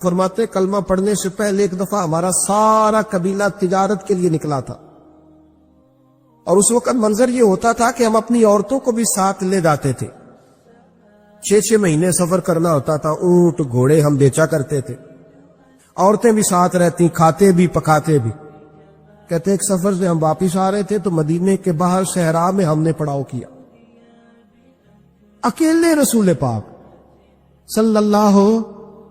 فرماتے کلمہ پڑھنے سے پہلے ایک دفعہ ہمارا سارا قبیلہ تجارت کے لیے نکلا تھا، اور اس وقت منظر یہ ہوتا تھا کہ ہم اپنی عورتوں کو بھی ساتھ لے جاتے تھے۔ 6 مہینے سفر کرنا ہوتا تھا، اونٹ گھوڑے ہم بیچا کرتے تھے، عورتیں بھی ساتھ رہتی، کھاتے بھی پکاتے بھی۔ کہتے ایک سفر سے ہم واپس آ رہے تھے تو مدینے کے باہر صحرا میں ہم نے پڑاؤ کیا، اکیلے رسول پاک صلی اللہ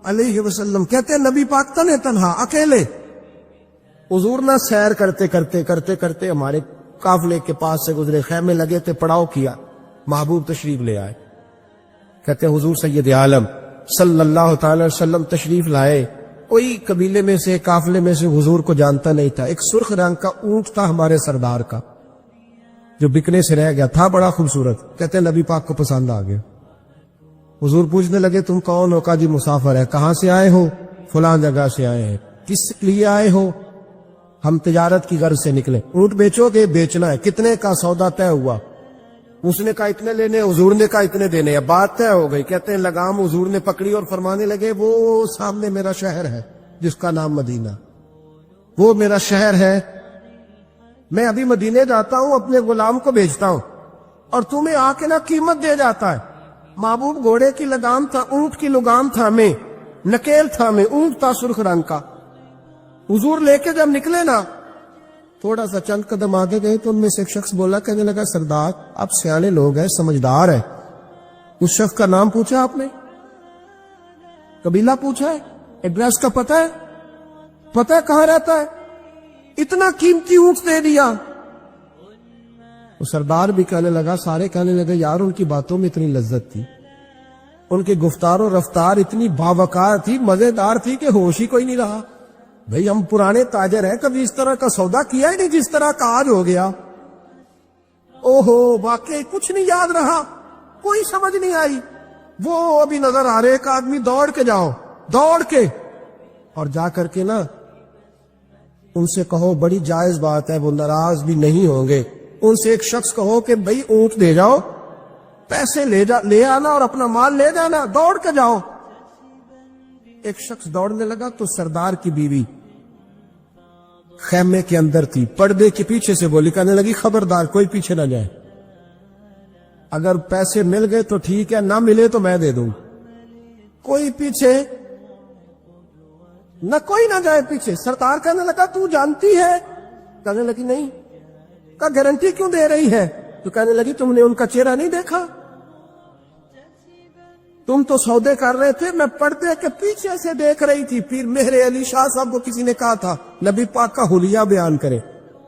علیہ وسلم، کہتے نبی پاک تنہا اکیلے۔ حضور نہ سیر کرتے کرتے ہمارے قافلے کے پاس سے گزرے، خیمے لگے تھے، پڑاؤ کیا، محبوب تشریف لے آئے۔ کہتے حضور سید عالم صلی اللہ تعالی وسلم تشریف لائے، کوئی قبیلے میں سے قافلے میں سے حضور کو جانتا نہیں تھا۔ ایک سرخ رنگ کا اونٹ تھا ہمارے سردار کا جو بکنے سے رہ گیا تھا، بڑا خوبصورت۔ کہتے نبی پاک کو پسند آ گیا۔ حضور پوچھنے لگے تم کون ہو؟ کہا جی مسافر ہے۔ کہاں سے آئے ہو؟ فلاں جگہ سے آئے ہیں۔ کس لیے آئے ہو؟ ہم تجارت کی غرض سے نکلے۔ اونٹ بیچو گے؟ بیچنا ہے۔ کتنے کا سودا طے ہوا؟ اس نے کہا اتنے لینے، حضور نے کہا اتنے دینے ہیں، بات طے ہو گئی۔ کہتے ہیں لگام حضور نے پکڑی اور فرمانے لگے وہ سامنے میرا شہر ہے جس کا نام مدینہ، وہ میرا شہر ہے، میں ابھی مدینے جاتا ہوں، اپنے غلام کو بھیجتا ہوں اور تمہیں آ کے نہ قیمت دے جاتا ہے۔ محبوب گھوڑے کی لگام تھا، اونٹ کی لگام تھا، میں نکیل تھا، میں اونٹ تھا سرخ رنگ کا۔ حضور لے کے جب نکلے نا، تھوڑا سا چند قدم آگے گئے تو ان میں سے ایک شخص بولا، کہنے لگا سردار آپ سیانے لوگ ہیں، سمجھدار ہیں، اس شخص کا نام پوچھا آپ نے؟ قبیلہ پوچھا ہے؟ ایڈریس کا پتہ ہے؟ پتہ ہے کہاں رہتا ہے؟ اتنا قیمتی اونٹ دے دیا۔ وہ سردار بھی کہنے لگا، سارے کہنے لگے یار ان کی باتوں میں اتنی لذت تھی، ان کی گفتار و رفتار اتنی باوقار تھی، مزیدار تھی کہ ہوش ہی کوئی نہیں رہا۔ بھئی ہم پرانے تاجر ہیں، کبھی اس طرح کا سودا کیا ہی نہیں جس طرح کا آج ہو گیا۔ اوہو واقعی کچھ نہیں یاد رہا، کوئی سمجھ نہیں آئی۔ وہ ابھی نظر آ رہے، ایک آدمی دوڑ کے جاؤ، دوڑ کے اور جا کر کے نا ان سے کہو، بڑی جائز بات ہے، وہ ناراض بھی نہیں ہوں گے۔ ان سے ایک شخص کہو کہ بھئی اونٹ دے جاؤ، پیسے لے آنا اور اپنا مال لے جانا، دوڑ کے جاؤ۔ ایک شخص دوڑنے لگا تو سردار کی بیوی خیمے کے اندر تھی، پردے کے پیچھے سے بولی، کہنے لگی خبردار کوئی پیچھے نہ جائے، اگر پیسے مل گئے تو ٹھیک ہے، نہ ملے تو میں دے دوں، کوئی پیچھے نہ، کوئی نہ جائے پیچھے۔ سردار کہنے لگا تو جانتی ہے؟ کہنے لگی نہیں۔ کا گارنٹی کیوں دے رہی ہے؟ تو کہنے لگی تم نے ان کا چہرہ نہیں دیکھا؟ تم تو سودے کر رہے تھے، میں پردے کے پیچھے سے دیکھ رہی تھی۔ پھر مہر علی شاہ صاحب کو کسی نے کہا تھا نبی پاک کا حلیہ بیان کرے،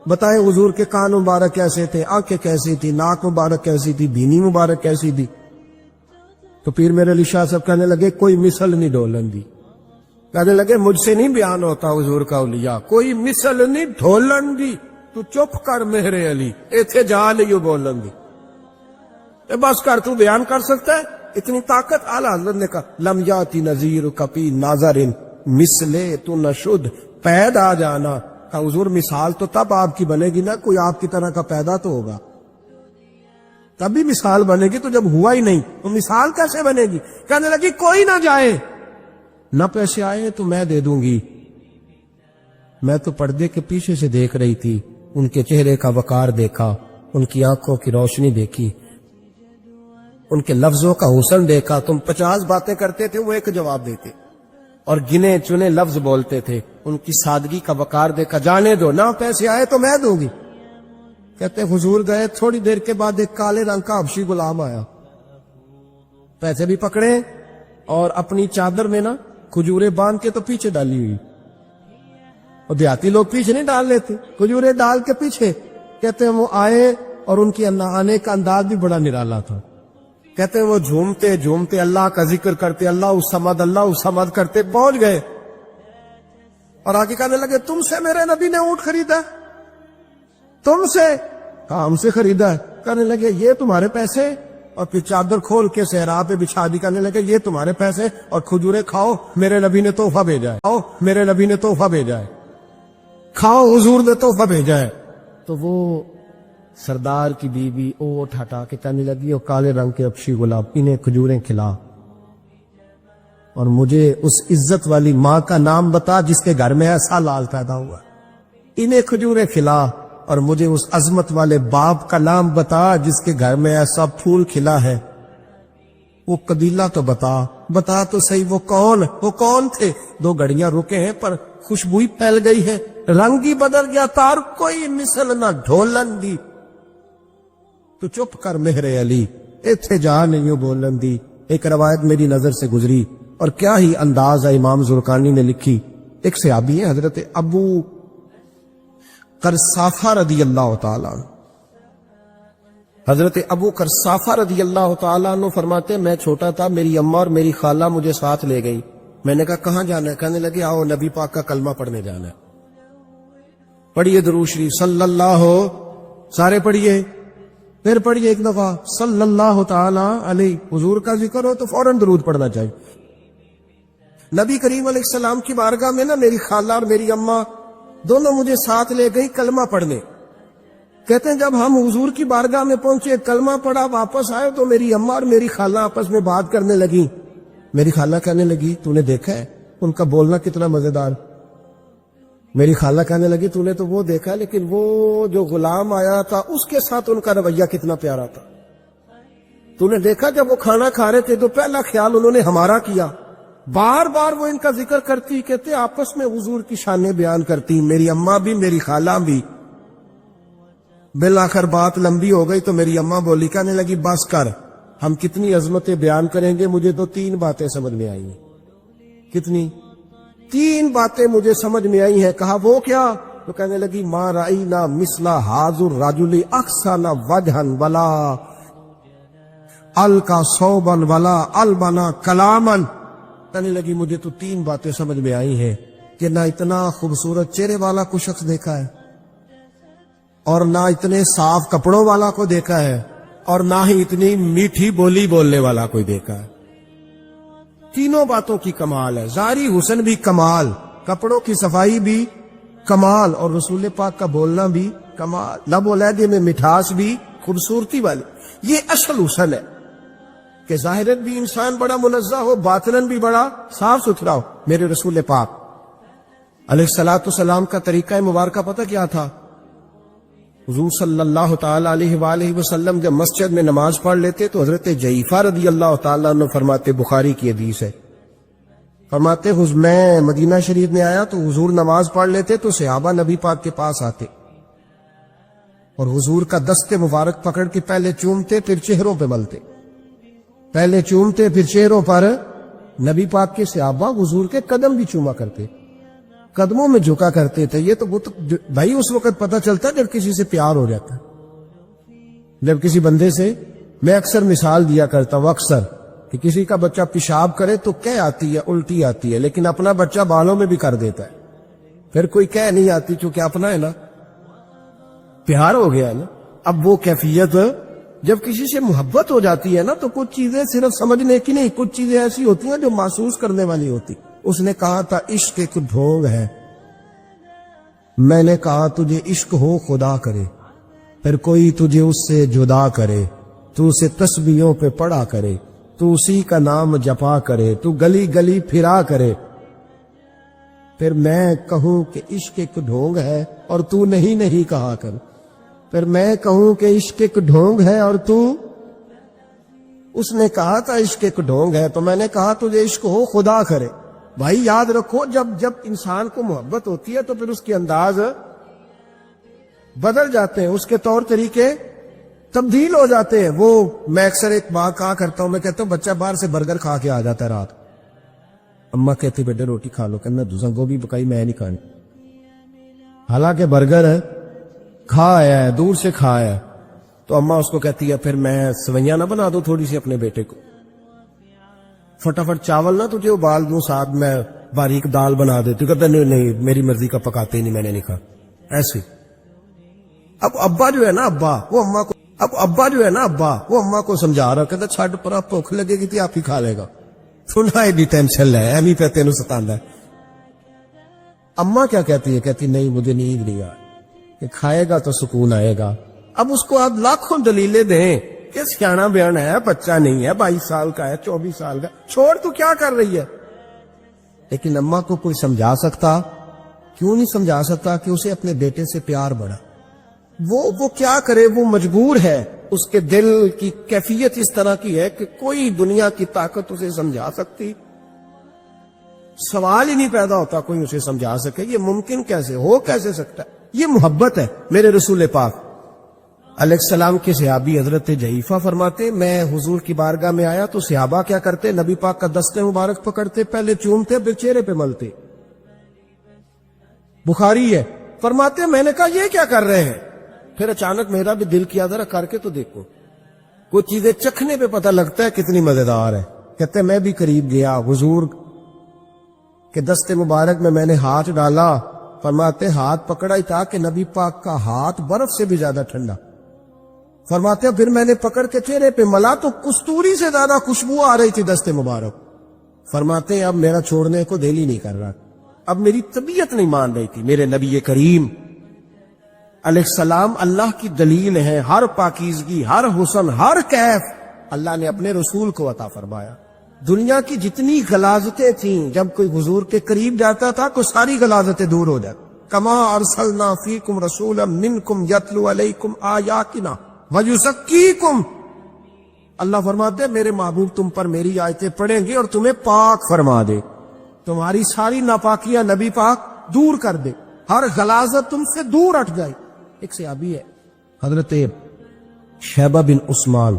بتائے حضور کے کان مبارک کیسے تھے، آنکھیں کیسی تھی، ناک مبارک کیسی تھی، بینی مبارک کیسی تھی۔ تو پھر مہر علی شاہ صاحب کہنے لگے کوئی مثل نہیں ڈھولن دی، کہنے لگے مجھ سے نہیں بیان ہوتا حضور کا حلیہ، کوئی مثل نہیں ڈھولن دی، تو چپ کر مہر علی، ایتھے جا لیو بولن دی، بس کر، تو بیان کر سکتا ہے اتنی طاقت۔ اعلیٰ حضرت نے کہا لم یاتی نذیر کپی ناظرن مثلے تو نشد، پید آ جانا۔ کہا حضور مثال تو تب آپ کی بنے گی نا، کوئی آپ کی طرح کا پیدا تو ہوگا، تبھی مثال بنے گی، تو جب ہوا ہی نہیں تو مثال کیسے بنے گی؟ کہنے لگی کوئی نہ جائے، نہ پیسے آئے تو میں دے دوں گی۔ میں تو پردے کے پیچھے سے دیکھ رہی تھی، ان کے چہرے کا وقار دیکھا، ان کی آنکھوں کی روشنی دیکھی، ان کے لفظوں کا حسن دیکھا۔ تم 50 باتیں کرتے تھے، وہ ایک جواب دیتے، اور گنے چنے لفظ بولتے تھے، ان کی سادگی کا وقار دیکھا۔ جانے دو، نہ پیسے آئے تو میں دوں گی۔ کہتے حضور گئے، تھوڑی دیر کے بعد ایک کالے رنگ کا حبشی غلام آیا، پیسے بھی پکڑے اور اپنی چادر میں نا کھجورے باندھ کے تو پیچھے ڈالی ہوئی، اور دیہاتی لوگ پیچھے نہیں ڈال لیتے، کھجورے ڈال کے پیچھے۔ کہتے ہیں وہ آئے اور ان کی آنے کا انداز بھی بڑا نرالا تھا۔ کہتے ہیں وہ جھومتے جھومتے اللہ کا ذکر کرتے، اللہ الصمد کرتے پہنچ گئے، اور آگے کہنے لگے تم سے میرے نبی نے اونٹ خریدا؟ تم سے؟ کہا ہم سے خریدا ہے۔ کہنے لگے یہ تمہارے پیسے؟ اور پھر چادر کھول کے صحرا پہ بچھا دی، کہنے لگے یہ تمہارے پیسے، اور کھجورے کھاؤ، میرے نبی نے تحفہ بھیجا ہے، کھاؤ، میرے نبی نے تحفہ بھیجا ہے، کھاؤ، حضور نے تحفہ بھیجا ہے۔ تو وہ سردار کی بیوی اوٹ ہٹا کے کہنے لگی، وہ کالے رنگ کے حبشی غلام انہیں کھجوریں کھلا۔ اور مجھے اس عزت والی ماں کا نام بتا جس کے گھر میں ایسا لال پیدا ہوا. انہیں کھجوریں کھلا. اور مجھے اس عظمت والے باپ کا نام بتا جس کے گھر میں ایسا پھول کھلا ہے. وہ قبیلہ تو بتا تو صحیح وہ کون تھے. 2 گھڑیاں رکے ہیں پر خوشبوئی پھیل گئی ہے, رنگ ہی بدل گیا, تار کوئی مثل نہ ڈھولن دی. تو چپ کر مہر علی, ایتھے جا نہیں بولن دی. ایک روایت میری نظر سے گزری اور کیا ہی انداز ہے امام زرقانی نے لکھی. ایک صحابی ہے حضرت ابو قرصافہ رضی اللہ تعالیٰ عنہ. حضرت ابو قرصافہ رضی اللہ تعالیٰ عنہ فرماتے میں چھوٹا تھا, میری اماں اور میری خالہ مجھے ساتھ لے گئی. میں نے کہا کہاں جانا ہے؟ کہنے لگے آؤ نبی پاک کا کلمہ پڑھنے جانا ہے. پڑھیے درود شریف صلی اللہ, سارے پڑھیے, پھر پڑھیے ایک دفعہ صلی اللہ تعالی علیہ. حضور کا ذکر ہو تو فوراً درود پڑھنا چاہیے. نبی کریم علیہ السلام کی بارگاہ میں نا میری خالہ اور میری اماں دونوں مجھے ساتھ لے گئی کلمہ پڑھنے. کہتے ہیں جب ہم حضور کی بارگاہ میں پہنچے, کلمہ پڑھا, واپس آئے تو میری اماں اور میری خالہ آپس میں بات کرنے لگی. میری خالہ کہنے لگی تو نے دیکھا ہے ان کا بولنا کتنا مزیدار. میری خالہ کہنے لگی تو نے تو وہ دیکھا لیکن وہ جو غلام آیا تھا اس کے ساتھ ان کا رویہ کتنا پیارا تھا. تو نے دیکھا جب وہ کھانا کھا رہے تھے تو پہلا خیال انہوں نے ہمارا کیا. بار بار وہ ان کا ذکر کرتی, کہتے آپس میں حضور کی شانیں بیان کرتی, میری اماں بھی میری خالہ بھی. بالآخر بات لمبی ہو گئی تو میری اماں بولی, کہنے لگی بس کر, ہم کتنی عظمتیں بیان کریں گے, مجھے تو 3 باتیں سمجھ میں آئی ہیں. کتنی؟ 3 باتیں مجھے سمجھ میں آئی ہیں. کہا وہ کیا؟ تو کہنے لگی ما رأینا مثل ھذا الرجل احسن وجھا ولا القى صوبا ولا البنا کلاما. کہنے لگی مجھے تو 3 باتیں سمجھ میں آئی ہیں کہ نہ اتنا خوبصورت چہرے والا کوئی شخص دیکھا ہے, اور نہ اتنے صاف کپڑوں والا کو دیکھا ہے, اور نہ ہی اتنی میٹھی بولی بولنے والا کوئی دیکھا ہے. 3 باتوں کی کمال ہے. ظاہری حسن بھی کمال, کپڑوں کی صفائی بھی کمال, اور رسول پاک کا بولنا بھی کمال, لب و لہجے میں مٹھاس بھی خوبصورتی والی. یہ اصل حسن ہے کہ ظاہرن بھی انسان بڑا منزہ ہو, باطنن بھی بڑا صاف ستھرا ہو. میرے رسول پاک علیہ الصلوۃ والسلام کا طریقہ مبارکہ پتہ کیا تھا؟ حضور صلی اللہ تعالی علیہ وآلہ وسلم جب مسجد میں نماز پڑھ لیتے تو حضرت جعفر رضی اللہ تعالیٰ عنہ فرماتے, بخاری کی حدیث ہے, فرماتے میں مدینہ شریف میں آیا تو حضور نماز پڑھ لیتے تو صحابہ نبی پاک کے پاس آتے اور حضور کا دست مبارک پکڑ کے پہلے چومتے پھر چہروں پہ ملتے, پہلے چومتے پھر چہروں پر. نبی پاک کے صحابہ حضور کے قدم بھی چوما کرتے, قدموں میں جھکا کرتے تھے. یہ تو بھائی اس وقت پتہ چلتا جب کسی سے پیار ہو جاتا, جب کسی بندے سے. میں اکثر مثال دیا کرتا ہوں اکثر کہ کسی کا بچہ پیشاب کرے تو کہہ آتی ہے, الٹی آتی ہے, لیکن اپنا بچہ بالوں میں بھی کر دیتا ہے, پھر کوئی کہہ نہیں آتی چونکہ اپنا ہے نا, پیار ہو گیا ہے نا. اب وہ کیفیت جب کسی سے محبت ہو جاتی ہے نا تو کچھ چیزیں صرف سمجھنے کی نہیں, کچھ چیزیں ایسی ہوتی ہیں جو محسوس کرنے والی ہوتی. اس نے کہا تھا عشق ایک ڈھونگ ہے. میں نے کہا تجھے عشق ہو خدا کرے, پھر کوئی تجھے اس سے جدا کرے, تو اسے تسبیحوں پہ پڑھا کرے, تو اسی کا نام جپا کرے, تو گلی گلی پھرا کرے, پھر میں کہوں کہ عشق ایک ڈھونگ ہے اور تو نہیں کہا کر, پھر میں کہوں کہ عشق ایک ڈھونگ ہے اور تو. اس نے کہا تھا عشق ایک ڈھونگ ہے, تو میں نے کہا تجھے عشق ہو خدا کرے. بھائی یاد رکھو جب انسان کو محبت ہوتی ہے تو پھر اس کے انداز بدل جاتے ہیں, اس کے طور طریقے تبدیل ہو جاتے ہیں. وہ میں اکثر ایک بات کہا کرتا ہوں, میں کہتا ہوں بچہ باہر سے برگر کھا کے آ جاتا ہے رات, اماں کہتی بیٹے روٹی کھا لو, کہنا دوسرا گوبھی پکائی میں نہیں کھانی, حالانکہ برگر ہے کھا آیا ہے, دور سے کھا آیا ہے, تو اماں اس کو کہتی ہے پھر میں سوئیاں نہ بنا دو تھوڑی سی اپنے بیٹے کو, فٹافٹ چاول نہ تجھے ابال دوں, ساتھ میں باریک دال بنا دیتی, کہتا نہیں میری مرضی کا پکاتے ہی نہیں, میں نے نہیں کھا. ایسے اب ابا جو ہے نا ابا وہ اماں کو سمجھا رہا, کہتا چھڈ پرا بھوک لگے گی تو آپ ہی کھا لے گا, سنا ایڈی ٹینشن لے ایمی پہ تینوں ستاندا ہے. اماں کیا کہتی ہے؟ کہتی نہیں مجھے نیند نہیں آ, کہ کھائے گا تو سکون آئے گا. اب اس کو آپ لاکھوں دلیلیں دیں کہ سیانا بیان ہے, بچہ نہیں ہے, 22 سال کا ہے, 24 سال کا, چھوڑ تو کیا کر رہی ہے, لیکن اماں کو کوئی سمجھا سکتا؟ کیوں نہیں سمجھا سکتا کہ اسے اپنے بیٹے سے پیار بڑھا؟ وہ کیا کرے، وہ مجبور ہے، اس کے دل کی کیفیت اس طرح کی ہے کہ کوئی دنیا کی طاقت اسے سمجھا سکتی؟ سوال ہی نہیں پیدا ہوتا کوئی اسے سمجھا سکے. یہ ممکن کیسے ہو، کیسے سکتا ہے؟ یہ محبت ہے. میرے رسول پاک علیہ السلام کے صحابی حضرت جعفہ فرماتے میں حضور کی بارگاہ میں آیا تو صحابہ کیا کرتے، نبی پاک کا دست مبارک پکڑتے، پہلے چومتے پھر چہرے پہ ملتے. بخاری ہے. فرماتے میں نے کہا یہ کیا کر رہے ہیں؟ پھر اچانک میرا بھی دل کیا ذرا کر کے تو دیکھو، کچھ چیزیں چکھنے پہ پتہ لگتا ہے کتنی مزیدار ہے. کہتے میں بھی قریب گیا، حضور کہ دست مبارک میں نے ہاتھ ڈالا. فرماتے ہاتھ پکڑا ہی تھا کہ نبی پاک کا ہاتھ برف سے بھی زیادہ ٹھنڈا. فرماتے پھر میں نے پکڑ کے چہرے پہ ملا تو کستوری سے زیادہ خوشبو آ رہی تھی دست مبارک. فرماتے اب میرا چھوڑنے کو دل ہی نہیں کر رہا، اب میری طبیعت نہیں مان رہی تھی. میرے نبی کریم علیہ السلام اللہ کی دلیل ہے، ہر پاکیزگی، ہر حسن، ہر کیف اللہ نے اپنے رسول کو عطا فرمایا. دنیا کی جتنی غلاظتیں تھیں جب کوئی حضور کے قریب جاتا تھا تو ساری غلاظتیں دور ہو جاتی. کما ارسلنا فیکم رسولا منکم یتلو علیکم آیاتنا ویزکیکم. اللہ فرماتے میرے محبوب تم پر میری آیتیں پڑھیں گے اور تمہیں پاک فرما دے، تمہاری ساری ناپاکیاں نبی پاک دور کر دے، ہر غلاظت تم سے دور ہٹ جائے. ایک صحابی ہے حضرت شیبہ بن عثمان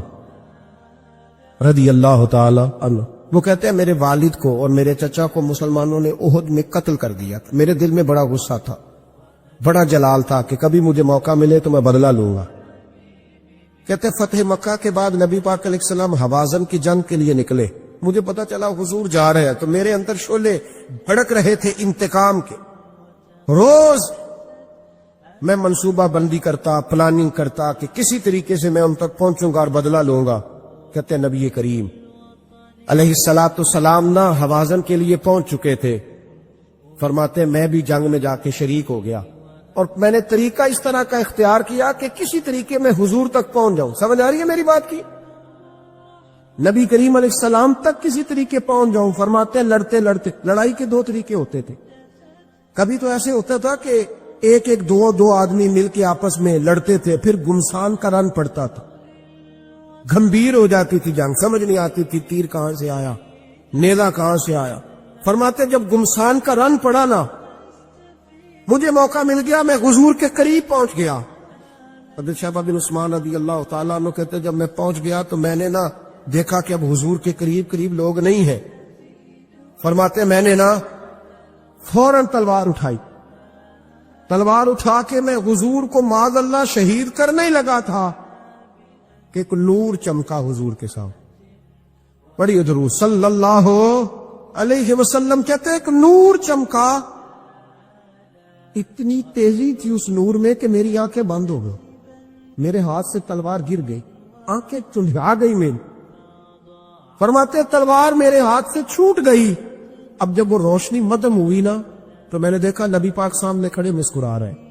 رضی اللہ تعالی عنہ، وہ کہتے ہیں میرے والد کو اور میرے چچا کو مسلمانوں نے احد میں قتل کر دیا تھا. میرے دل میں بڑا غصہ تھا، بڑا جلال تھا کہ کبھی مجھے موقع ملے تو میں بدلہ لوں گا. کہتے فتح مکہ کے بعد نبی پاک علیہ السلام حوازن کی جنگ کے لیے نکلے. مجھے پتا چلا حضور جا رہے ہیں تو میرے اندر شعلے بھڑک رہے تھے انتقام کے. روز میں منصوبہ بندی کرتا، پلاننگ کرتا کہ کسی طریقے سے میں ان تک پہنچوں گا اور بدلہ لوں گا. کہتے نبی کریم علیہ السلام نہ حوازن کے لیے پہنچ چکے تھے. فرماتے میں بھی جنگ میں جا کے شریک ہو گیا اور میں نے طریقہ اس طرح کا اختیار کیا کہ کسی طریقے میں حضور تک پہنچ جاؤں. سمجھ آ رہی ہے میری بات کی؟ نبی کریم علیہ السلام تک کسی طریقے پہنچ جاؤں. فرماتے لڑتے لڑتے، لڑائی کے دو طریقے ہوتے تھے. کبھی تو ایسے ہوتا تھا کہ ایک دو آدمی مل کے آپس میں لڑتے تھے، پھر گمسان کا رن پڑتا تھا، گھمبیر ہو جاتی تھی جنگ، سمجھ نہیں آتی تھی تیر کہاں سے آیا، نیزہ کہاں سے آیا. فرماتے جب گمسان کا رن پڑا نا، مجھے موقع مل گیا، میں حضور کے قریب پہنچ گیا. حضرت شیبہ بن عثمان رضی اللہ تعالیٰ عنہ کہتے جب میں پہنچ گیا تو میں نے نا دیکھا کہ اب حضور کے قریب لوگ نہیں ہیں. فرماتے میں نے نا فوراً تلوار اٹھائی، تلوار اٹھا کے میں حضور کو معاذ اللہ شہید کرنے ہی لگا تھا کہ ایک نور چمکا حضور کے سامنے. پڑھیے درود صلی اللہ علیہ وسلم. کہتے ایک نور چمکا، اتنی تیزی تھی اس نور میں کہ میری آنکھیں بند ہو گئی، میرے ہاتھ سے تلوار گر گئی، آنکھیں چندھا گئی میری. فرماتے تلوار میرے ہاتھ سے چھوٹ گئی. اب جب وہ روشنی مدھم ہوئی نا تو میں نے دیکھا نبی پاک سامنے کھڑے مسکرا رہے ہیں.